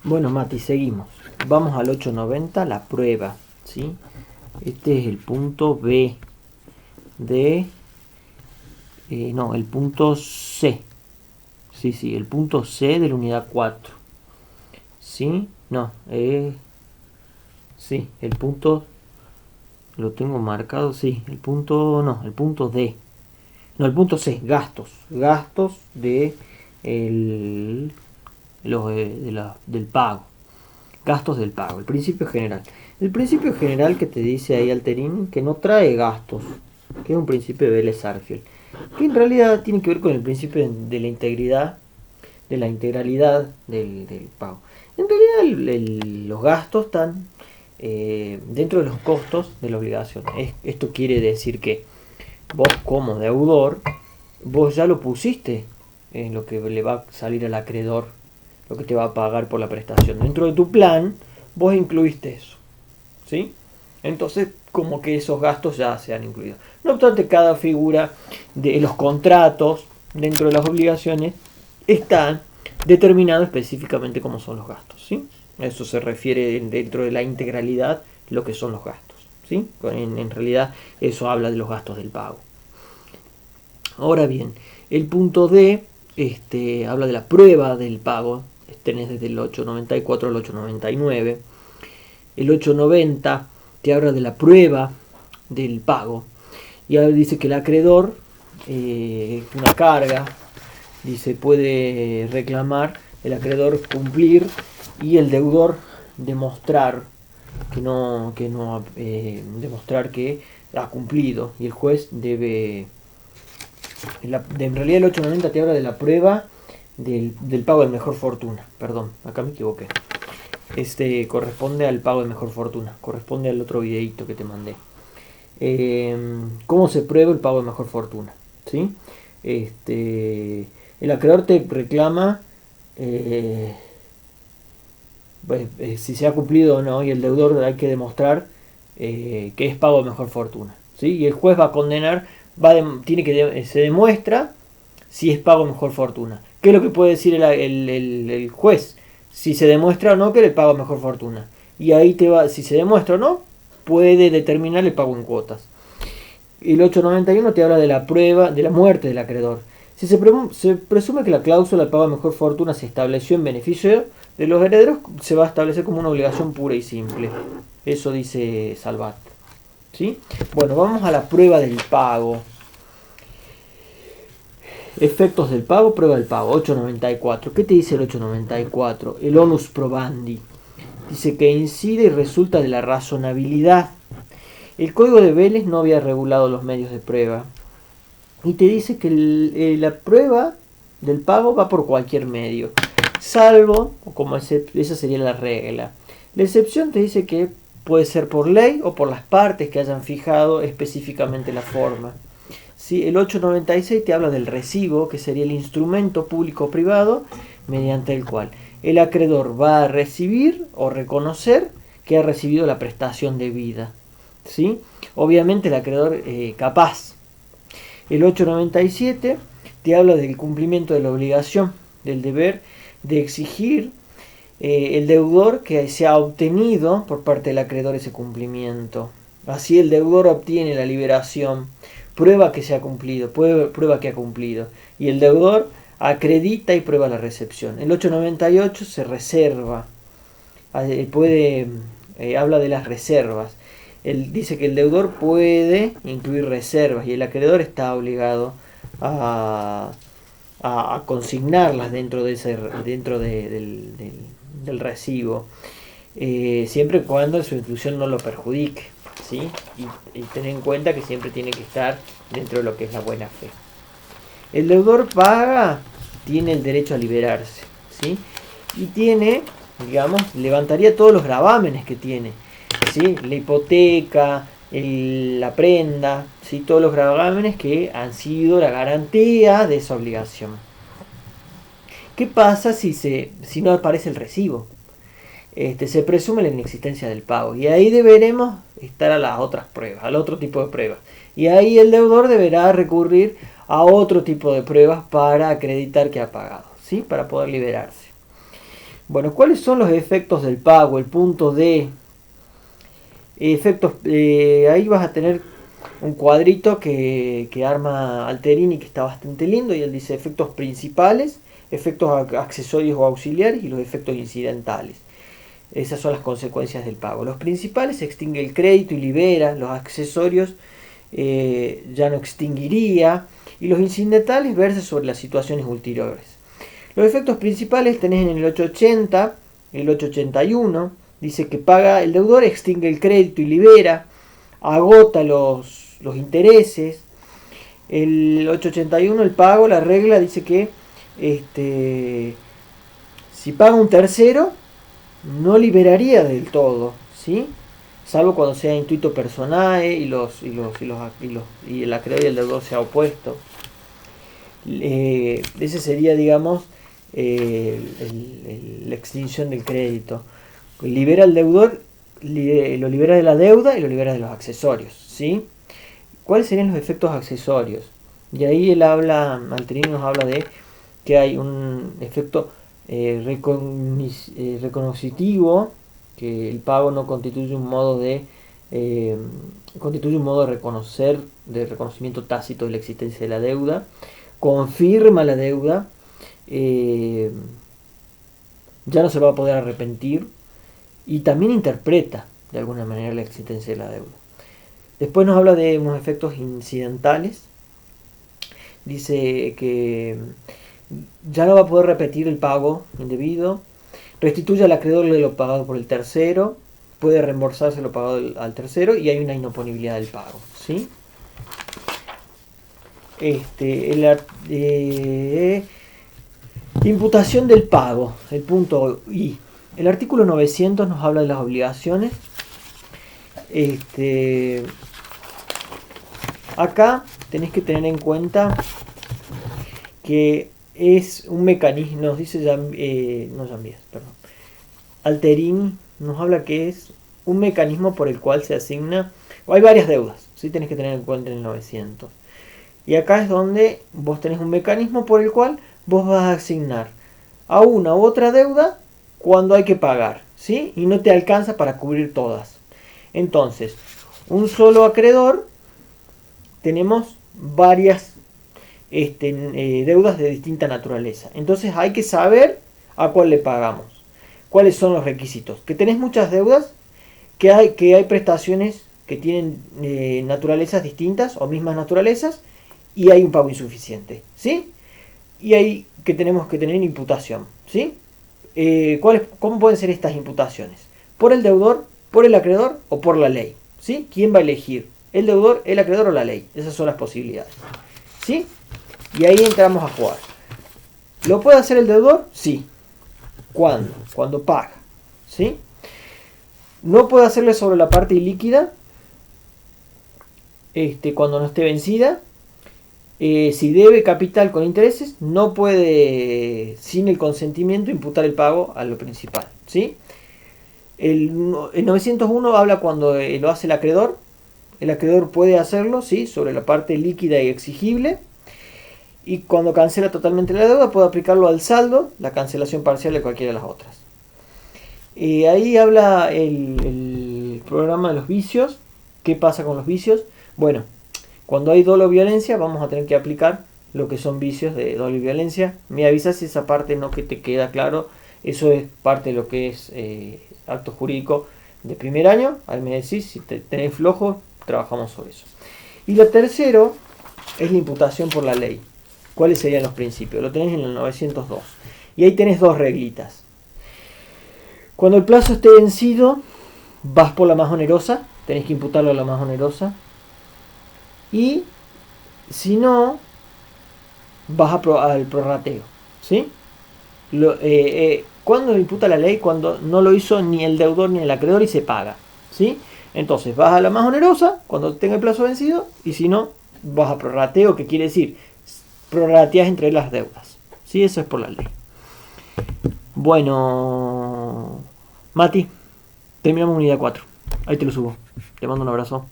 Bueno, Mati, seguimos. Vamos al 890, la prueba, ¿sí? Este es el punto B de... no, el punto C. Sí, el punto C de la unidad 4. ¿Sí? No, sí, el punto... Lo tengo marcado, sí. El punto... No, el punto D. No, el punto C, gastos. Gastos de... El, del pago. Gastos del pago, el principio general. El principio general que te dice ahí Alterini, que no trae gastos, que es un principio de Vélez-Sarsfield, que en realidad tiene que ver con el principio de la integridad, de la integralidad del pago. En realidad los gastos están dentro de los costos de la obligación. Esto quiere decir que vos como deudor, vos ya lo pusiste en lo que le va a salir al acreedor, lo que te va a pagar por la prestación. Dentro de tu plan, vos incluiste eso, ¿sí? Entonces, como que esos gastos ya se han incluido. No obstante, cada figura de los contratos dentro de las obligaciones están determinados específicamente cómo son los gastos, ¿sí? Eso se refiere dentro de la integralidad lo que son los gastos, ¿sí? En realidad eso habla de los gastos del pago. Ahora bien, el punto D habla de la prueba del pago. Tenés desde el 894 al 899. El 890 te habla de la prueba del pago. Y ahora dice que el acreedor, una carga, dice puede reclamar el acreedor cumplir y el deudor demostrar demostrar que ha cumplido, y el juez debe... En realidad el 890 te habla de la prueba del pago de mejor fortuna. Perdón, acá me equivoqué. Este corresponde al pago de mejor fortuna. Corresponde al otro videito que te mandé. ¿Cómo se prueba el pago de mejor fortuna? ¿Sí? El acreedor te reclama si se ha cumplido o no, y el deudor hay que demostrar que es pago de mejor fortuna. ¿Sí? Y el juez va a condenar, se demuestra si es pago de mejor fortuna. ¿Qué es lo que puede decir el juez? Si se demuestra o no que le pago de mejor fortuna. Y ahí si se demuestra o no, puede determinar el pago en cuotas. El 891 te habla de la prueba de la muerte del acreedor. Si se presume que la cláusula de pago de mejor fortuna se estableció en beneficio de los herederos, se va a establecer como una obligación pura y simple. Eso dice Salvat. ¿Sí? Bueno, vamos a la prueba del pago. Efectos del pago, prueba del pago, 894. ¿Qué te dice el 894? El onus probandi. Dice que incide y resulta de la razonabilidad. El código de Vélez no había regulado los medios de prueba. Y te dice que la prueba del pago va por cualquier medio. Salvo, esa sería la regla. La excepción te dice que puede ser por ley o por las partes que hayan fijado específicamente la forma. ¿Sí? El 896 te habla del recibo, que sería el instrumento público o privado mediante el cual el acreedor va a recibir o reconocer que ha recibido la prestación debida. ¿Sí? Obviamente el acreedor capaz. El 897 te habla del cumplimiento de la obligación, del deber de exigir el deudor que se ha obtenido por parte del acreedor ese cumplimiento. Así el deudor obtiene la liberación, prueba que se ha cumplido, prueba que ha cumplido, y el deudor acredita y prueba la recepción. El 898 se reserva, habla de las reservas. Él dice que el deudor puede incluir reservas y el acreedor está obligado a consignarlas dentro del recibo, siempre y cuando su inclusión no lo perjudique, ¿sí? Y tener en cuenta que siempre tiene que estar dentro de lo que es la buena fe. El deudor paga, tiene el derecho a liberarse, ¿sí? Y tiene, levantaría todos los gravámenes que tiene, ¿sí? La hipoteca, la prenda, ¿sí? Todos los gravámenes que han sido la garantía de esa obligación. ¿Qué pasa si no aparece el recibo? Se presume la inexistencia del pago y ahí deberemos estar a las otras pruebas, al otro tipo de pruebas. Y ahí el deudor deberá recurrir a otro tipo de pruebas para acreditar que ha pagado, ¿sí? Para poder liberarse. Bueno, ¿cuáles son los efectos del pago? El punto D. Efectos, ahí vas a tener un cuadrito que arma Alterini, que está bastante lindo, y él dice efectos principales, efectos accesorios o auxiliares y los efectos incidentales. Esas son las consecuencias del pago. Los principales: extingue el crédito y libera. Los accesorios ya no extinguiría. Y los incidentales versa sobre las situaciones ulteriores. Los efectos principales tenés en el 880, el 881. Dice que paga el deudor, extingue el crédito y libera, agota los intereses. El 881, el pago, la regla dice que si paga un tercero, no liberaría del todo, ¿sí? Salvo cuando sea intuito personae y el acreedor y el deudor sea opuesto. Ese sería, digamos, la extinción del crédito. Libera al deudor, lo libera de la deuda y lo libera de los accesorios, ¿sí? ¿Cuáles serían los efectos accesorios? Y ahí Alterini nos habla de que hay un efecto reconocitivo, que el pago no constituye un modo de reconocer, de reconocimiento tácito de la existencia de la deuda, confirma la deuda, ya no se va a poder arrepentir, y también interpreta de alguna manera la existencia de la deuda. Después nos habla de unos efectos incidentales. Dice que ya no va a poder repetir el pago indebido, restituye al acreedor lo pagado por el tercero, puede reembolsarse lo pagado al tercero, y hay una inoponibilidad del pago, ¿sí? Imputación del pago, el punto I. El artículo 900 nos habla de las obligaciones. Acá tenés que tener en cuenta que es un mecanismo, nos dice Alterini nos habla que es un mecanismo por el cual se asigna, o hay varias deudas, ¿sí? Tenés que tener en cuenta en el 900. Y acá es donde vos tenés un mecanismo por el cual vos vas a asignar a una u otra deuda cuando hay que pagar, ¿sí? Y no te alcanza para cubrir todas. Entonces, un solo acreedor, tenemos varias deudas de distinta naturaleza. Entonces hay que saber a cuál le pagamos. ¿Cuáles son los requisitos? Que tenés muchas deudas, que hay prestaciones que tienen naturalezas distintas o mismas naturalezas, y hay un pago insuficiente, ¿sí? Y hay que tenemos que tener imputación, ¿sí? ¿Cómo pueden ser estas imputaciones? ¿Por el deudor, por el acreedor o por la ley? ¿Sí? ¿Quién va a elegir? ¿El deudor, el acreedor o la ley? Esas son las posibilidades, ¿sí? Y ahí entramos a jugar. ¿Lo puede hacer el deudor? Sí. ¿Cuándo? Cuando paga, ¿sí? No puede hacerle sobre la parte ilíquida, cuando no esté vencida. Si debe capital con intereses, no puede, sin el consentimiento, imputar el pago a lo principal, ¿sí? El 901 habla cuando lo hace el acreedor. El acreedor puede hacerlo, ¿sí? Sobre la parte líquida y exigible. Y cuando cancela totalmente la deuda, puede aplicarlo al saldo, la cancelación parcial de cualquiera de las otras. Ahí habla el programa de los vicios. ¿Qué pasa con los vicios? Bueno, cuando hay dolo o violencia, vamos a tener que aplicar lo que son vicios de dolo y violencia. Me avisas si esa parte no que te queda claro. Eso es parte de lo que es acto jurídico de primer año. Ahí me decís, si te tenés flojo, trabajamos sobre eso. Y lo tercero es la imputación por la ley. ¿Cuáles serían los principios? Lo tenés en el 902. Y ahí tenés dos reglitas. Cuando el plazo esté vencido, vas por la más onerosa. Tenés que imputarlo a la más onerosa. Y si no, vas al prorrateo, ¿sí? ¿Cuándo imputa la ley? Cuando no lo hizo ni el deudor ni el acreedor y se paga, ¿sí? Entonces vas a la más onerosa cuando tenga el plazo vencido, y si no, vas a prorrateo, que quiere decir prorrateas entre las deudas, ¿sí? Eso es por la ley. Bueno, Mati, terminamos unidad 4. Ahí te lo subo. Te mando un abrazo.